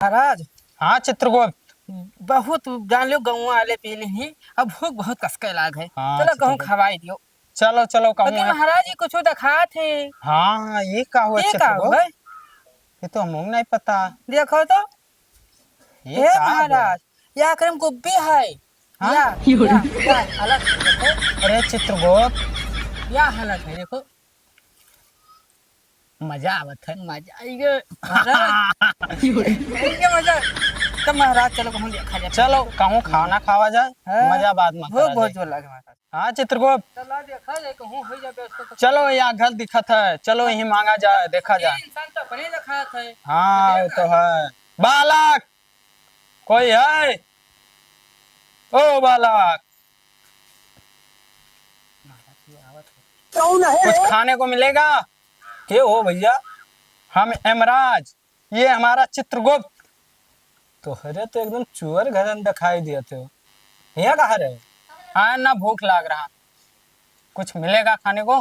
महाराज हाँ चित्रगुप्त। बहुत जान लो गाँव वाले पीले ही अब भूख बहुत कसके लाग है। हाँ, चलो कहूँ चित्रगुप्त। खवाई दियो। चलो चलो कहूँ पति है। महाराज जी कुछ दिखा थे। हाँ ये का हुआ ये का चित्रगुप्त? है ये तो हमको नहीं पता। देखो तो। ये हे का हुआ? महाराज या क्रम गुब्बी है। हाँ? या अलग है, देखो अरे चित्रगुप्त या हालत है देखो। मजा आवत है। मजा आएगा महाराज। आएगा मजा। तब महाराज चलो कहूँ देखा जाए। चलो कहूँ खाना खावा जाए। हाँ, मजा बाद में भूख करा बहुत जाए। जोर लगे महाराज। हाँ चित्रगुप्त चलो देखा जाए कहूँ हो जाए उसको तो। चलो यहाँ घर दिखत है, चलो यही मांगा जाए देखा जाए। इंसान तो अपने दिखा थे। हाँ वो तो है। बालक कोई है? ओ बालक कुछ खाने को मिलेगा? ये हो भैया हम एमराज, ये हमारा चित्रगुप्त। तो हरे तो एकदम चुअर घर दिखाई दिए थे। यहाँ कहाँ रहे? हाँ ना भूख लाग रहा, कुछ मिलेगा खाने को?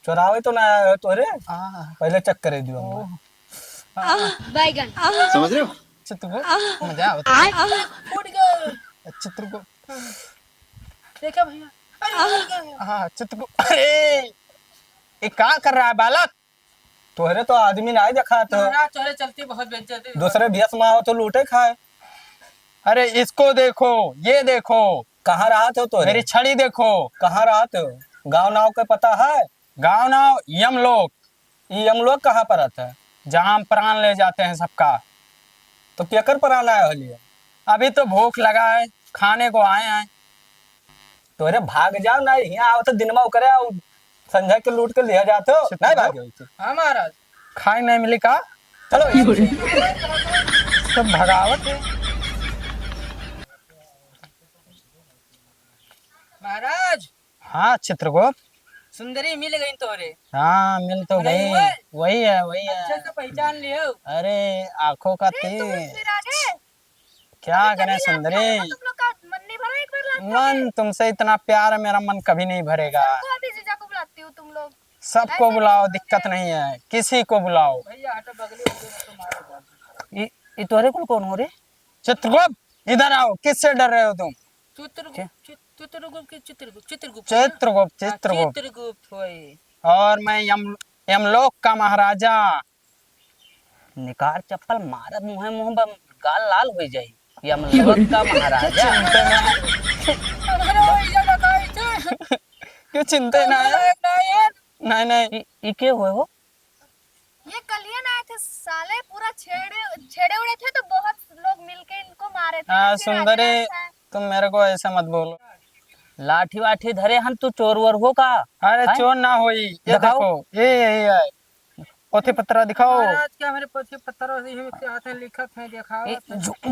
चुरावे तो ना आया तो रे, पहले चेक करे दियो हमने। बैगन समझ रहे हो? चित्रगुप्त मजा आता फूट गए। चित्रगुप्त। देखा भैया। अरे हाँ चित्रगुप्त। अरे ये क्या कर रहा है बालक? तोहरे तो आदमी नहीं देखा तो महाराज चले चलती बहुत बेइज्जती। दूसरे भैंस माओ तो लूटे खाए। अरे इसको देखो, ये देखो। कहाँ रहा थे तो? मेरी छड़ी देखो। कहाँ रहा थे? गाँव नाव के पता है? गाँव नाव यमलोक। ये यमलोक कहाँ पर आता है? जहाँ हम प्राण ले जाते हैं सबका। तो क्या कर प्राण आया होलिए? अभी तो भूख लगा है, खाने को आए हैं। तो अरे भाग जाओ ना, यहाँ आओ तो दिन में करे आओ, संजय के लूट के लिया जाते हो नहीं भागे हो? हाँ महाराज। खाए नहीं मिली का? चलो सब भगावत है। महाराज हाँ चित्रगुप्त। सुंदरी मिल गई तोरे। हाँ मिल तो अरे गई। हुए? वही है वही अच्छे है। से पहचान लियो। अरे आंखों का तीर। क्या करें सुंदरी, तुम लोग का मन नहीं भरा एक बार मन तुमसे इतना प्यार है, मेरा मन कभी नहीं भरेगा। अभी जीजा को बुलाती हूँ तुम लोग। सबको बुलाओ, दिक्कत नहीं है, किसी को बुलाओ। भैया हटो बगली हो तुम्हारे। ये तुम्हारे कौन हो रे? चित्रगुप्त इधर आओ, किससे डर रहे हो तुम? चित्रगुप्त चित्रगुप्त चित्रगुप्त चित्रगुप्त। चित्रगुप्त होए। और मैं यमलोक का महाराजा। निकार चप्पल मारा मुँह मुँह गाल लाल हो जाए। यमलोक का महाराजा। क्यों चिंता ना है? नहीं नहीं ये क्या हुए हो? ये कलियन आए थे साले, पूरा छेड़े उड़े थे तो बहुत लोग मिलके इनको मारे थे। हाँ फिर सुंदरी, आगे ऐसा है। तुम मेरे को ऐसा मत बोलो। लाठी वाठी धरे हम तू चोर वोर हो का? अरे हैं? चोर ना होई, ये दिखाओ। देखो ये यही है। पोथी पत्रा दिखाओ। महाराज क्या हमारे पोथी पत्रों से ही हाथ में लिखत है दिखाओ।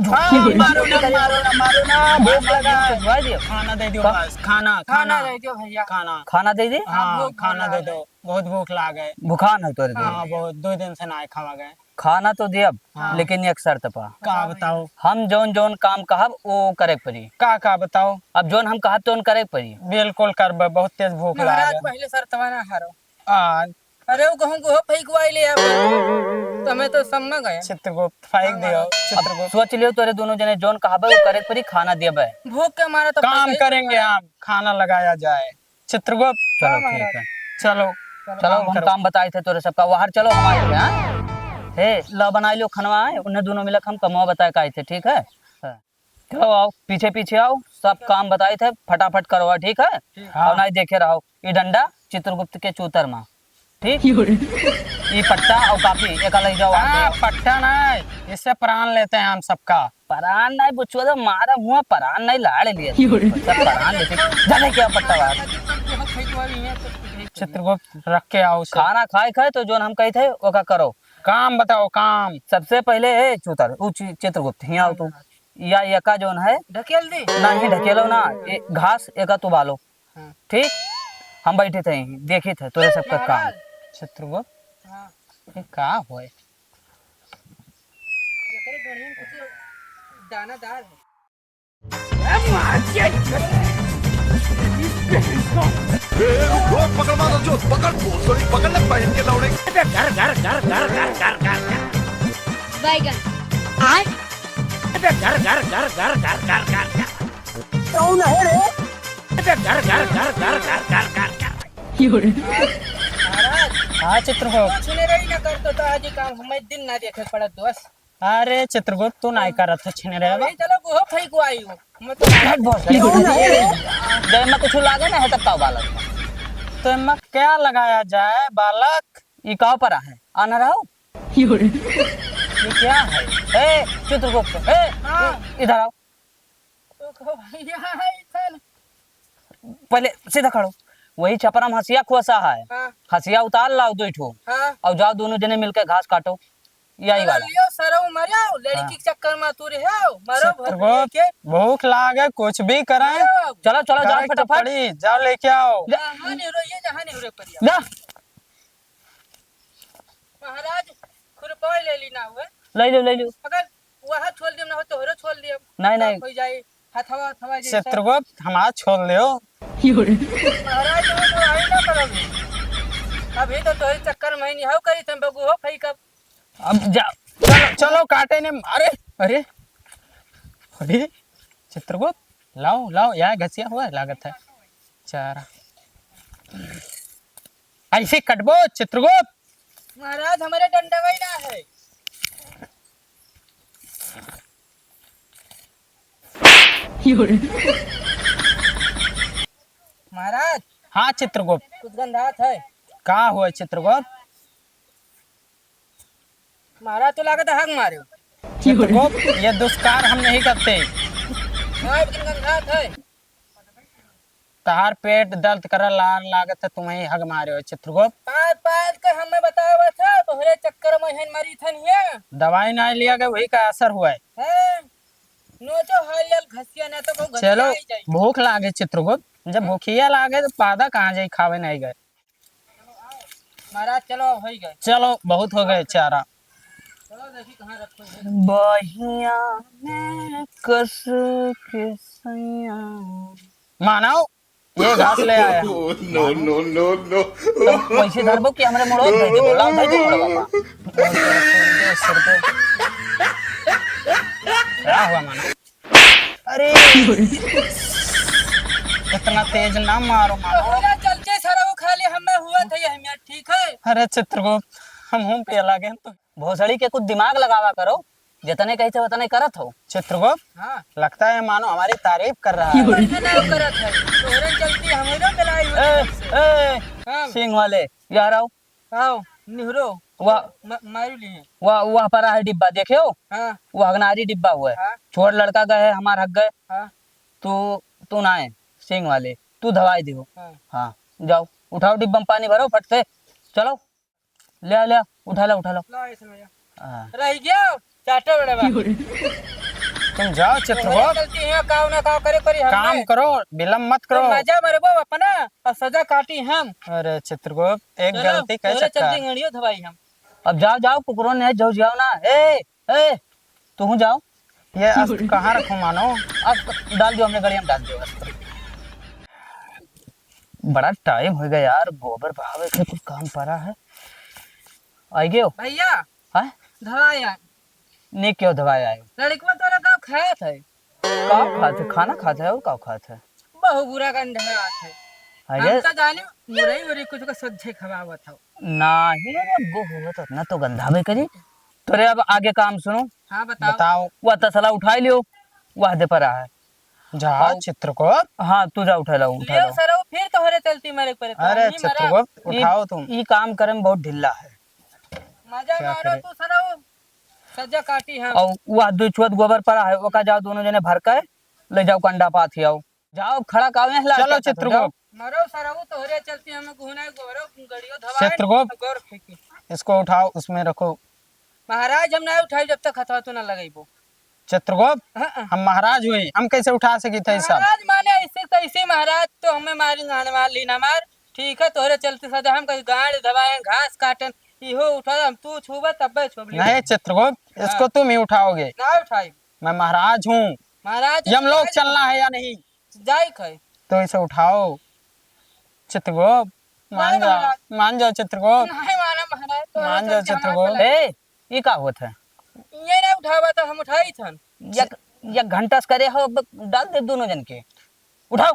हाँ, मारो ना मारो ना मारो ना, भूख लगा है। भिजवा दियो। खाना दे दो बस, खाना खाना खाना दे दियो भैया। खाना। खाना दे दे। हाँ भूख खाना दे लगा दो, बहुत भूख लाग है। भुखान है तोरे दे। हाँ बहुत 2 दिन से ना खावा गए। खाना तो दे अब, हाँ। लेकिन एक शर्त पा। का बताओ? हम जोन जोन काम कहब वो करे पड़ी। का बताओ? अब जोन हम कहब तो करे पड़ी। बिल्कुल करब, बहुत तेज भूख लाग महाराज है। पहले सर तवाना हारो। आज अरे वो कहूँ को फेंकवाई ले अब तो हमें तो समझ गए। चित्रगुप्त फेंक दियो। चित्रगुप्त सोच लियो तोरे दोनों जने जोन कहब वो करे पड़ी, खाना देबे। भूख के मारा तो काम करेंगे हम, खाना लगाया जाए। चित्रगुप्त चलो ठीक है। चलो चलो हम काम बताए थे तोरे सबका, बाहर चलो हमारे लिए। हाँ हे ला बना लियो खनवा है, उन्हें दोनों मिलक हम कमवा बताए का थे। ठीक है हाँ। चलो आओ पीछे पीछे आओ, सब काम बताए थे फटाफट करवा। ठीक है हाँ। और नहीं देखे रहो। ये डंडा चित्रगुप्त के चूतर में, ठीक। ये पट्टा और कापी एक ले जाओ। हाँ पट्टा नहीं, इससे प्राण लेते हैं हम सबका। परान नहीं बुचुआ तो मारा मुँह परान नहीं लाड़ लिए सब परान लेते जाने क्या पट्टा बात। चित्रगुप्त रख के आओ उसे। खाना खाए खाए तो जोन हम कही थे ओका करो। काम बताओ काम। सबसे पहले है चूतर चित्रगुप्त ही आओ तू। या एका जोन है ढकेल दी। नहीं ढकेलो ना, घास एका तू बालो। ठीक हम बैठे थे यहीं देखे थे तोरे सबका काम। चित्रगुप्त हाँ। ये का होए? एकरे बढ़िया कुछ दानादार है। पकड़ मारो जो पकड़ सॉरी पकड़ ले पहन के लौड़े। बैगन घर घर घर घर घर घर घर कौन है रे? घर घर घर घर घर घर घर महाराज हाँ चित्रगुप्त। कुछ नहीं रही ना करतो तो आज ही काम हमें दिन ना देखे पड़त दोस्त। अरे चित्रगुप्त तू नहीं कर रहा छीने रे अभी चलो वो फई को आई हूँ मैं तो जब में कुछ लागे ना है तब का बालक तो इनमें क्या लगाया जाए बालक? ये कहाँ पर है आना रहो ये क्या है? ए चित्रगुप्त ए इधर आओ तो भैया इधर पहले सीधा खड़ो वही छपरा में हंसिया खोसा है हाँ हंसिया उतार लाओ दो ठो हाँ और जाओ दोनों जने मिलकर घास काटो यही वाला लियो सरो मरियो लड़की के चक्कर में तू रे हो मरो भर के चित्रगुप्त भूख लागे कुछ भी करें, चलो चलो जाओ करे तो फटाफट पड़ी, जाओ लेके आओ। जहाँ नहीं रो ये जहाँ नहीं रो परिया जा महाराज खुरपा ले ली ना हुए ले लो अगर वहाँ छोड़ दियो ना हो तो हरो छोड़ दियो नहीं नहीं हो जाए हथवा हथवा जैसा चित्रगुप्त हमारा छोड़ लियो। महाराज वो तो आई ना करोगे अभी तो तोरे चक्कर में नहीं हो करी तुम बगु हो फई कब अब जा चलो चलो काटे ने। अरे अरे अरे चित्रगुप्त लाओ लाओ यहाँ घसिया हुआ है लागत है चारा ऐसे कटबो चित्रगुप्त। महाराज हमारे डंडा ना है महाराज हाँ चित्रगुप्त कुछ गंधात है कहाँ हुआ चित्रगुप्त? महाराज तो लागत है हक मारे चित्रगुप्त ये दुष्कार हम नहीं करते। हाँ लेकिन गंधात है तार पेट दर्द कर लार लागत है तुम्हें हग मारे हो चित्रगुप्त। पाँच पाँच कर हमें बताया था तो हरे चक्कर में हन मरी थन ये दवाई ना लिया गया वही का असर हुआ है। हैं? नो तो हरियल घसिया ना तो वो घसिया चलो ही जाए भूख लागे चित्रगुप्त, जब भूखिया लागे तो पादा कहाँ जाई खावे नहीं गए। महाराज चलो अब हो गए चलो बहुत हो गए चारा। चलो देखी कहाँ रखो बहिया में कस के सैया मानव ये घास ले आया। नो नो नो नो तो वैसे धरबो कि हमरे मोड़ो दे दे बोला दे दे मोड़ो बाबा क्या हुआ मानव? अरे इतना तेज ना मारो मानव। तो चलते सारा वो खा ले हमें हुआ था ये हमें ठीक है अरे चित्रगुप्त हम हूँ पे लागे तो भोसड़ी के कुछ दिमाग लगावा करो जितने कहते उतने करत हो चित्रगुप्त हाँ लगता है मानो हमारी तारीफ कर रहा है। बढ़िया ना करत है तोरे चलती हमें मिलाई ए ए हाँ सिंह वाले यार आओ आओ निहरो वाह मारू लिए वहाँ पर है डिब्बा देखे हो हाँ वो हगनारी डिब्बा हुआ है हाँ छोड़ लड़का गए हमार हक गए हाँ तू ना है सिंह वाले तू दवाई दो हाँ हाँ जाओ उठाओ डिब्बा में पानी भरो फट से चलो ले उठा लो ला इसमें हाँ। रह गया चाटे बड़े बा तुम जाओ चित्रगुप्त चलती है काव ना काव करे करी काम हमने करो विलम्ब मत तो करो। मजा मरे बो अपना और सजा काटी हम अरे चित्रगुप्त एक चलो, गलती कह तोरे सकता चलती है। गड़ियो दवाई हम अब जाओ कुकरों ने जाओ ना ए तू जाओ ये अस्त्र कहाँ रखूं मानो? अब डाल दो हमने गड़िया में डाल दो अस्त्र। बड़ा टाइम हो गया यार गोबर भावे के कुछ काम पड़ा है आई गए हो भैया हाँ दवाई आ नहीं क्यों दवाई आयो लड़कवा तोरा का खाया था का खाते खाना खाते है और का खाते है बहु बुरा गंध है आते अरे हम तो जाने मुरई मुरई कुछ का सज्जे खवावत हो नहीं रे वो हुआ तो ना तो गंधावे करी तोरे अब आगे काम सुनो हाँ बताओ बताओ वह तसला उठाई लियो वह दे पर है जाओ चित्रगुप्त। हाँ तू जा उठा लो लियो सरो फिर तोहरे चलती मेरे पर अरे चित्रगुप्त उठाओ तुम। ये काम करे में बहुत ढिल्ला है मजा क्या मारो करे? तू सरो सजा काटी हम और वह दो छुअत गोबर पड़ा है वो का जाओ दोनों जने भर के ले जाओ कंडा पाथी आओ जाओ खड़ा कावे हिला चलो चित्रगुप्त मरो सरो तोहरे चलती हमें घुनाई गोरो गड़ियो दवाई चित्रगुप्त। गोर फेंकी इसको उठाओ उसमें रखो। महाराज हम ना उठाई जब तक हथवा तो ना लगाइबो चित्रगुप्त हाँ, हाँ। हम महाराज हुए हम कैसे उठा सकी थे सब? महाराज माने ऐसे तो ऐसे महाराज तो हमें मारी गाने मार ली ना मार ठीक है तोहरे चलते सदा हम कहीं गाड़ दबाए घास काटन इहो उठा हम तू छुबा तब छुब ली नहीं चित्रगुप्त इसको तुम ही उठाओगे। ना उठाई मैं महाराज हूँ। महाराज यमलोक चलना है या नहीं? जाई खाई तो इसे उठाओ चित्रगुप्त। मान जाओ चित्रगुप्त। नहीं माना महाराज तो मान जाओ चित्रगुप्त। ए ये का होता है ये ना उठावा तो हम उठाई थन। एक घंटा से करे हो डाल दे दोनों जन के। उठाओ,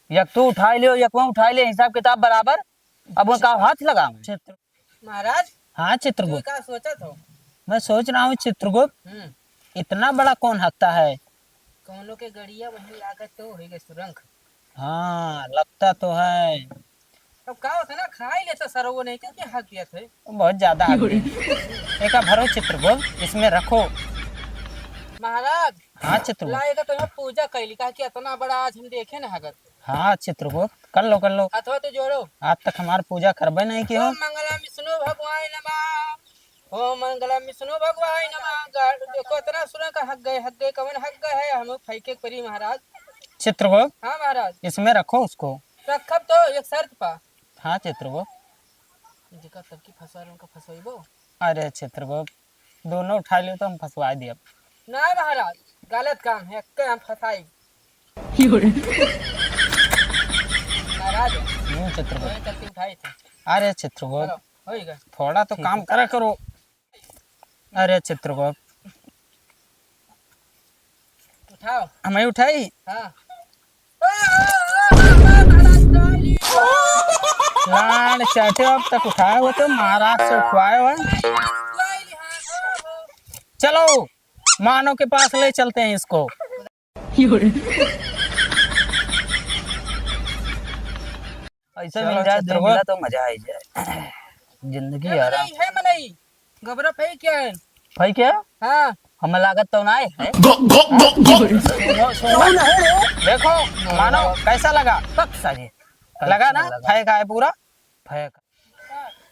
एक तू उठा लियो एक वो उठा ले, हिसाब किताब बराबर। अब उनका हाथ लगा चित्र महाराज हाँ तू चित्रगुप्त, क्या सोचा था? मैं सोच रहा हूँ चित्रगुप्त इतना बड़ा कौन हकता है। कौनों के गड़िया वही लागत तो होएगा सुरंग। हाँ लगता तो है, अब का होता ना खाई लेता सर वो नहीं क्योंकि हक दिया थे। बहुत ज्यादा हक दिया। एक भरो चित्रगुप्त, इसमें रखो। महाराज हाँ चित्रगुप्त, लाएगा तो यहाँ पूजा कैली का कि इतना बड़ा आज हम देखे ना हगत। हाँ चित्रगुप्त कर लो कर लो। अथवा तो जोड़ो। आज तक हमारी पूजा करबे नहीं की हो। ओम मंगलम विष्णु भगवान नमः। ओम मंगलम विष्णु भगवान नमः। देखो इतना सुरंग का हक गए कवन हक गए है हम फैके परी महाराज। चित्रगुप्त हाँ महाराज इसमें रखो उसको। रखब तो एक शर्त पा। हाँ चित्रगुप्त, जिका तब की फंसा उनका फंसवाइबो। अरे चित्रगुप्त दोनों उठा लियो तो हम फंसवा दिए। ना महाराज गलत काम है के हम फंसाई। महाराज चित्रगुप्त, वही तक उठाई थे। अरे चित्रगुप्त चलो होएगा। थोड़ा तो काम करा करो। अरे चित्रगुप्त उठाओ। हमें उठाई। हाँ लाल चाटे अब तक उठाए हो तो महाराज से उठवाए हो। चलो मानो के पास ले चलते हैं इसको। ऐसे चलो मिल जाए चित्रगुप्त। मिला तो मजा आ जाए। जिंदगी आराम है मनई घबरा फई क्या है? भाई क्या हाँ हमें लागत तो ना है। देखो मानो कैसा लगा, पक साजे लगा ना फेंका है पूरा। फेंक।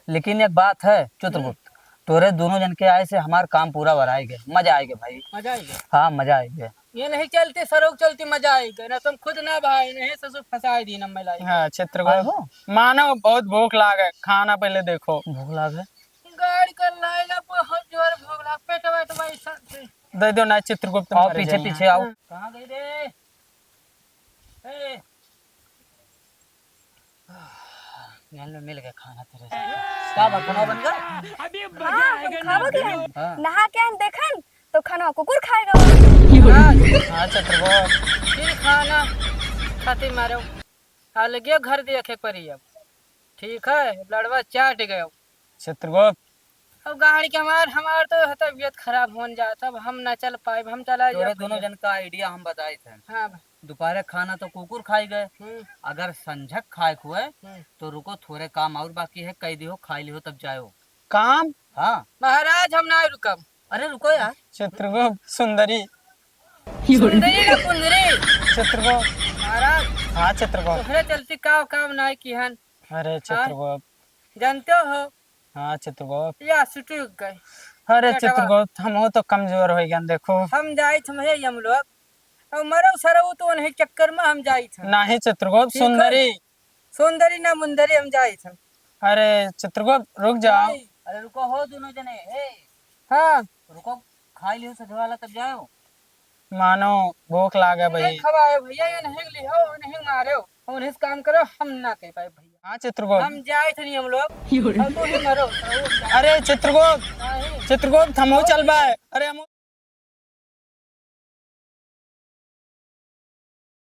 लेकिन एक बात है चित्रगुप्त, तोरे दोनों जन के आए से हमारा काम पूरा भराएगा, मजा आएगा भाई। मजा आएगा। हाँ मजा आएगा। ये नहीं चलते सरोग चलती मजा आएगा ना तुम खुद ना भाई नहीं ससुर फंसाए दी न मलाई। हाँ चित्रगुप्त मानो बहुत भूख लागे, खाना पहले देखो। भूख लागे गाड़ी कर लाएगा बहुत जोर भूख लाग पेट वाट भाई सब। दे दो ना चित्रगुप्त। आओ मर पीछे जाइए। पीछे आओ। कहाँ गई रे? ए, मिल गया खाना तेरे से। क्या खाना बन गया? हाँ तुम खाओगे? हाँ। नहा के हम देखन तो खाना कुकुर खाएगा। हाँ चित्रगुप्त फिर खाना खाते मारो अलगे घर देखे परी अब। ठीक है लड़वा चाट गयो। चित्रगुप्त अब गाड़ी के हमार तो तबीयत खराब होने जाता अब हम ना चल पाए हम चला तोरे जाए। दोनों जन का आइडिया हम बताए थे। हाँ दोपहर खाना तो कुकुर खाई गए, अगर संझक खाए हुए तो रुको थोड़े काम और बाकी है, कह दियो खाई लियो तब जाओ काम। हाँ महाराज हम ना रुकब। अरे रुको यार। चित्रगुप्त सुंदरी। सुंदरी ना कुंदरी। चित्रगुप्त महाराज हाँ चित्रगुप्त। तोहरे चलती काम ना किहन अरे चित्रगुप्त जानते हो हाँ चित्रगुप्त। या सुटुक गए। अरे चित्रगुप्त हम हो तो कमजोर हो गए देखो। हम जाए थे हम लोग अब मरो सरऊ तो नहीं चक्कर में हम जाए थे। नहीं चित्रगुप्त ठीक है। सुंदरी। सुंदरी ना मुंदरी हम जाए थे। अरे चित्रगुप्त रुक जाओ। अरे रुको हो दोनों जने। हे हाँ रुको खाई लियो सजवाला तब जाओ। मानो भूख लागे भाई। नहीं खवाए भैया ये नहीं लिहो नहीं मारे हो उन्हें काम करो हम ना कह पाए भैया। हाँ चित्रगुप्त हम जाए थे नहीं हम लोग अब तो ही मरो। अरे चित्रगुप्त नहीं चित्रगुप्त हम चल बाय। अरे हम